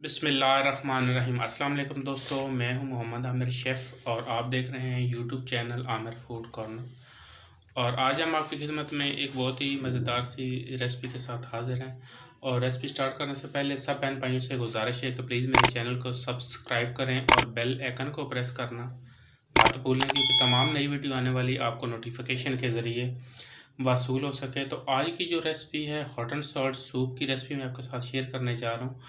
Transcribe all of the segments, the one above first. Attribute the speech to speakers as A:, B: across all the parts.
A: बिस्मिल्लाहिर्रहमानिर्रहीम। अस्सलाम वालेकुम दोस्तों, मैं हूं मोहम्मद आमिर शेफ़ और आप देख रहे हैं YouTube channel Aamir food corner. और आज हम आपकी खिदमत में एक बहुत ही मज़ेदार सी रेसिपी के साथ हाज़िर हैं। और रेसिपी स्टार्ट करने से पहले सब बहन भाइयों से गुजारिश है कि प्लीज़ मेरे चैनल को सब्सक्राइब करें और बेल आइकन को प्रेस करना मत भूलें, क्योंकि तमाम नई वीडियो आने वाली आपको नोटिफिकेशन के ज़रिए वसूल हो सके। तो आज की जो रेसिपी है हॉट एंड सॉल्ट सूप की रेसिपी मैं आपके साथ शेयर करने जा रहा हूँ।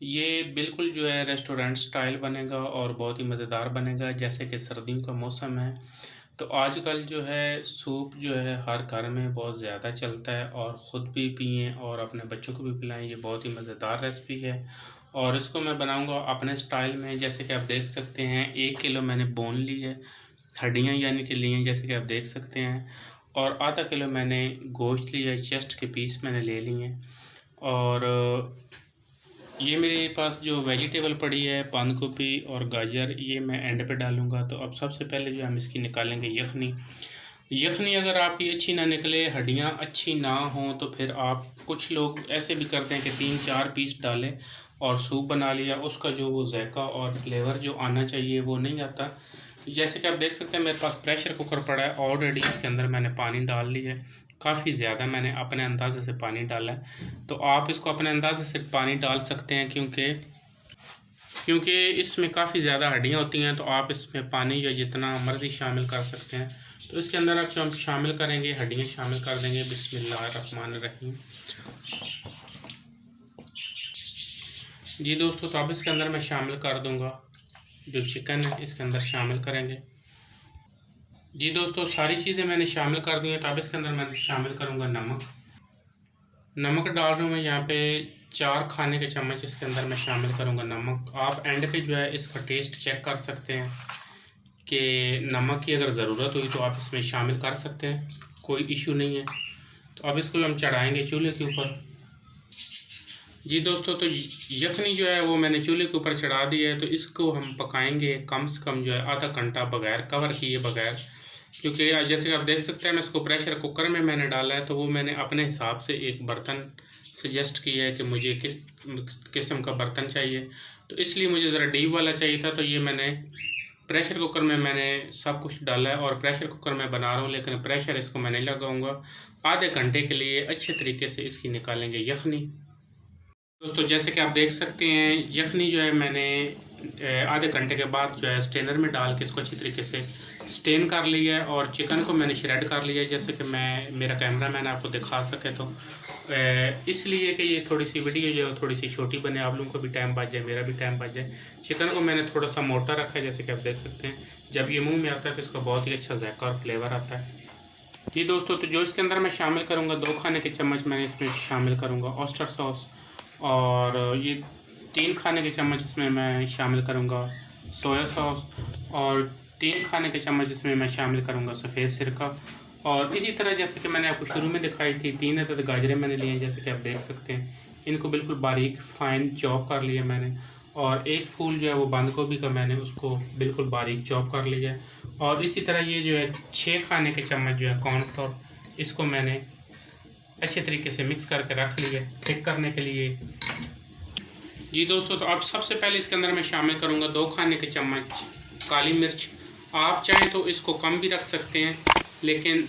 A: ये बिल्कुल जो है रेस्टोरेंट स्टाइल बनेगा और बहुत ही मज़ेदार बनेगा। जैसे कि सर्दियों का मौसम है तो आजकल जो है सूप जो है हर घर में बहुत ज़्यादा चलता है, और ख़ुद भी पिएँ और अपने बच्चों को भी पिलाएं। ये बहुत ही मज़ेदार रेसिपी है और इसको मैं बनाऊंगा अपने स्टाइल में। जैसे कि आप देख सकते हैं 1 किलो मैंने बोन ली है, हड्डियाँ यानी कि ली हैं, जैसे कि आप देख सकते हैं। और आधा किलो मैंने गोश्त लिया है, चेस्ट के पीस मैंने ले लिए हैं। और ये मेरे पास जो वेजिटेबल पड़ी है बंद गोभी और गाजर, ये मैं एंड पे डालूँगा। तो अब सबसे पहले जो हम इसकी निकालेंगे यखनी। यखनी अगर आपकी अच्छी ना निकले, हड्डियाँ अच्छी ना हों, तो फिर आप कुछ लोग ऐसे भी करते हैं कि 3-4 पीस डालें और सूप बना लिया। उसका जो वो ज़ायक़ा और फ्लेवर जो आना चाहिए वो नहीं आता। जैसे कि आप देख सकते हैं मेरे पास प्रेशर कुकर पड़ा है ऑलरेडी, इसके अंदर मैंने पानी डाल लिया है। काफ़ी ज़्यादा मैंने अपने अंदाज़े से पानी डाला है। तो आप इसको अपने अंदाज़े से पानी डाल सकते हैं, क्योंकि इसमें काफ़ी ज़्यादा हड्डियाँ होती हैं। तो आप इसमें पानी जो जितना मर्ज़ी शामिल कर सकते हैं। तो इसके अंदर आप जो हम शामिल करेंगे हड्डियाँ शामिल कर देंगे। बिस्मिल्लाहिर्रहमानिर्रहीम। जी दोस्तों, तो अब इसके अंदर मैं शामिल कर दूँगा जो चिकन है, इसके अंदर शामिल करेंगे। जी दोस्तों, सारी चीज़ें मैंने शामिल कर दी हैं। तो अब इसके अंदर मैं शामिल करूँगा नमक डाल रहा हूँ मैं यहाँ पे 4 खाने के चम्मच इसके अंदर मैं शामिल करूँगा नमक। आप एंड पे जो है इसका टेस्ट चेक कर सकते हैं कि नमक की अगर ज़रूरत हुई तो आप इसमें शामिल कर सकते हैं, कोई इशू नहीं है। तो अब इसको हम चढ़ाएँगे चूल्हे के ऊपर। जी दोस्तों, तो यखनी जो है वो मैंने चूल्हे के ऊपर चढ़ा दी है। तो इसको हम पकाएंगे कम से कम जो है आधा घंटा बगैर कवर किए बगैर, क्योंकि जैसे कि आप देख सकते हैं मैं इसको प्रेशर कुकर में मैंने डाला है। तो वो मैंने अपने हिसाब से एक बर्तन सजेस्ट किया है कि मुझे किस किस्म का बर्तन चाहिए। तो इसलिए मुझे ज़रा डीप वाला चाहिए था। तो ये मैंने प्रेशर कुकर में मैंने सब कुछ डाला है और प्रेशर कुकर में बना रहा हूँ, लेकिन प्रेशर इसको मैं नहीं लगाऊंगा। आधे घंटे के लिए अच्छे तरीके से इसकी निकालेंगे यखनी। दोस्तों, जैसे कि आप देख सकते हैं यखनी जो है मैंने आधे घंटे के बाद जो है स्टेनर में डाल के इसको अच्छी तरीके से स्टेन कर लिया है। और चिकन को मैंने श्रेड कर लिया है, जैसे कि मेरा कैमरा मैन आपको दिखा सके। तो इसलिए कि ये थोड़ी सी वीडियो जो है थोड़ी सी छोटी बने, आप लोगों को भी टाइम बच जाए, मेरा भी टाइम बच जाए। चिकन को मैंने थोड़ा सा मोटा रखा है, जैसे कि आप देख सकते हैं। जब ये मुँह में आता है तो इसका बहुत ही अच्छा जायका और फ्लेवर आता है। जी दोस्तों, तो जो इसके अंदर मैं शामिल करूँगा 2 खाने के चम्मच मैंने इसमें शामिल करूँगा ऑयस्टर सॉस, और ये 3 खाने के चम्मच इसमें मैं शामिल करूँगा सोया सॉस, और 3 खाने के चम्मच इसमें मैं शामिल करूँगा सफ़ेद सिरका। और इसी तरह जैसे कि मैंने आपको शुरू में दिखाई थी 3 अदद गाजरें मैंने लिए हैं, जैसे कि आप देख सकते हैं। इनको बिल्कुल बारीक फाइन चॉप कर लिया मैंने। और एक फूल जो है वो बंद गोभी का मैंने उसको बिल्कुल बारीक चॉप कर लिया है। और इसी तरह ये जो है 6 खाने के चम्मच जो है कॉर्नफ्लोर, इसको मैंने अच्छे तरीके से मिक्स करके रख लिए थिक करने के लिए। जी दोस्तों, तो अब सबसे पहले इसके अंदर मैं शामिल करूंगा 2 खाने के चम्मच काली मिर्च। आप चाहें तो इसको कम भी रख सकते हैं, लेकिन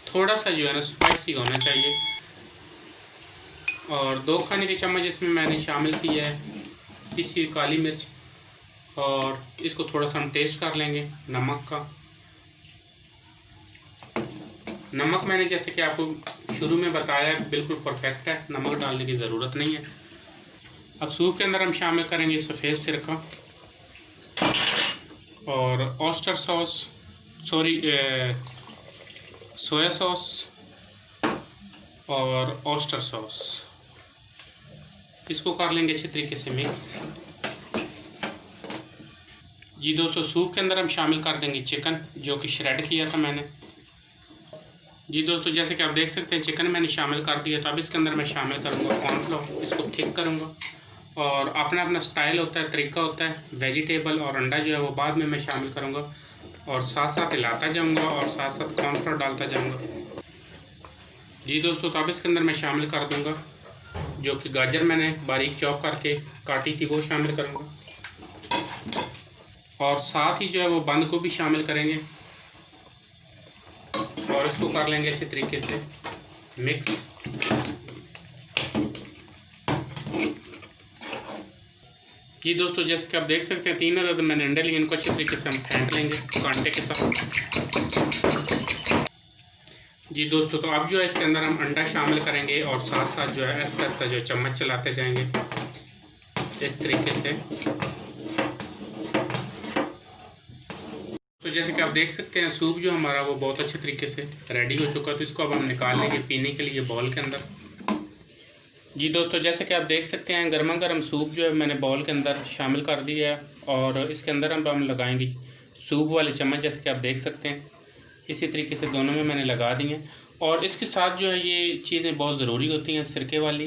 A: थोड़ा सा जो है ना स्पाइसी होना चाहिए। और 2 खाने के चम्मच इसमें मैंने शामिल किया है पिसी हुई काली मिर्च, और इसको थोड़ा सा हम टेस्ट कर लेंगे नमक का। नमक मैंने जैसे कि आपको शुरू में बताया बिल्कुल परफेक्ट है, नमक डालने की ज़रूरत नहीं है। अब सूप के अंदर हम शामिल करेंगे सफ़ेद सिरका और ऑयस्टर सॉस, सोया सॉस और ऑयस्टर सॉस। इसको कर लेंगे अच्छे तरीके से मिक्स। जी दोस्तों, सूप के अंदर हम शामिल कर देंगे चिकन जो कि श्रेड किया था मैंने। जी दोस्तों, जैसे कि आप देख सकते हैं चिकन मैंने शामिल कर दिया। तो अब इसके अंदर मैं शामिल करूँगा कॉर्नफ्लोर, इसको थिक करूँगा। और अपना अपना स्टाइल होता है, तरीका होता है। वेजिटेबल और अंडा जो है वो बाद में मैं शामिल करूँगा, और साथ साथ हिलाता जाऊँगा और साथ साथ कॉर्नफ्लोर डालता जाऊँगा। जी दोस्तों, तो अब इसके अंदर मैं शामिल कर दूँगा जो कि गाजर मैंने बारीक चॉप करके काटी थी वो शामिल करूँगा, और साथ ही जो है वो बंद गोभी शामिल करेंगे और इसको कर लेंगे अच्छे तरीके से मिक्स। जी दोस्तों, जैसे कि आप देख सकते हैं 3 अदद मैंने अंडे लिए, इनको अच्छे तरीके से हम फेंट लेंगे कांटे के साथ। जी दोस्तों, तो अब जो है इसके अंदर हम अंडा शामिल करेंगे और साथ साथ जो है आहिस्ता आहिस्ता जो है चम्मच चलाते जाएंगे इस तरीके से। तो जैसे कि आप देख सकते हैं सूप जो हमारा वो बहुत अच्छे तरीके से रेडी हो चुका है। तो इसको अब हम निकाल लेंगे पीने के लिए बाउल के अंदर। जी दोस्तों, जैसे कि आप देख सकते हैं गर्मा गर्म सूप जो है मैंने बाउल के अंदर शामिल कर दिया है, और इसके अंदर हम लगाएंगे सूप वाले चम्मच, जैसे कि आप देख सकते हैं इसी तरीके से दोनों में मैंने लगा दी हैं। और इसके साथ जो है ये चीज़ें बहुत ज़रूरी होती हैं, सिरके वाली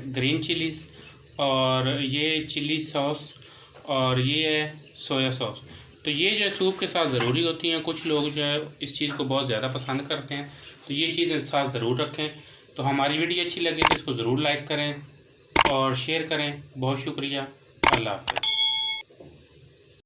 A: ग्रीन चिलीज़, और ये चिली सॉस, और ये है सोया सॉस। तो ये जो है सूप के साथ ज़रूरी होती हैं। कुछ लोग जो है इस चीज़ को बहुत ज़्यादा पसंद करते हैं, तो ये चीज़ें साथ ज़रूर रखें। तो हमारी वीडियो अच्छी लगी तो इसको ज़रूर लाइक करें और शेयर करें। बहुत शुक्रिया। अल्लाह हाफ़िज़।